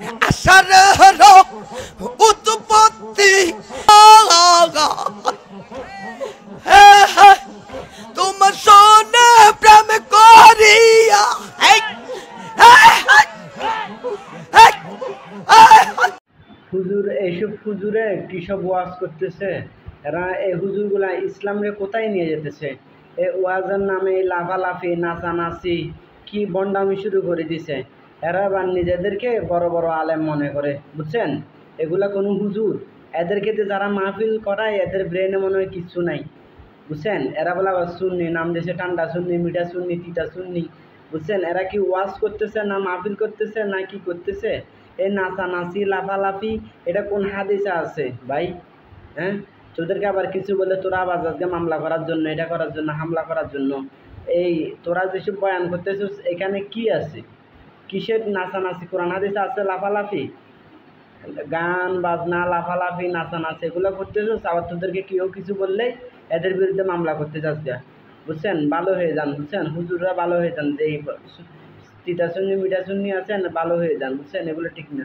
আশার উৎপত্তি তোমার সোনা প্রেম করিয়া হুজুর এইসব হুজুরে কি সব ওয়াজ করতেছে। এরা এই হুজুরগুলা ইসলামরে কোথায় নিয়ে যেতেছে। এই ওয়াজের নামে লাফালাফি নাচানাচি কি বন্ডামি শুরু করে দিছে। এরা আবার নিজেদেরকে বড় বড় আলেম মনে করে, বুঝছেন। এগুলা কোনো হুজুর, এদেরকে যারা মাহফিল করায় এদের ব্রেনে মনে হয় কিচ্ছু নাই, বুঝছেন। এরা বলে আবার সুন্নি, নাম দেশে ঠান্ডা সুন্নি, মিঠা সুন্নি, তিতা সুন্নি, বুঝছেন। এরা কি ওয়াজ করতেছে না মাহফিল করতেছে না কি করতেছে। এই নাচানাচি লাফালাফি এটা কোন হাদিসে আছে ভাই? হ্যাঁ, তোদেরকে আবার কিছু বলে তোরা আবার আজকে মামলা করার জন্য, এটা করার জন্য, হামলা করার জন্য। এই তোরা যেসব বয়ান করতেছিস এখানে কি আছে? কিসের নাচানাচি? কোরআন হাদিসে আছে লাফালাফি? গান বাজনা লাফালাফি নাচানাচি এগুলো করতেছিস, আবার তোদেরকে কেউ কিছু বললেই এদের বিরুদ্ধে মামলা করতে চাস গা, বুঝছেন। ভালো হয়ে যান, বুঝছেন। হুজুররা ভালো হয়ে যান, যে এই তিতা সুন্নি মিঠা সুন্নি আছেন ভালো হয়ে যান, বুঝছেন। এগুলো ঠিক না।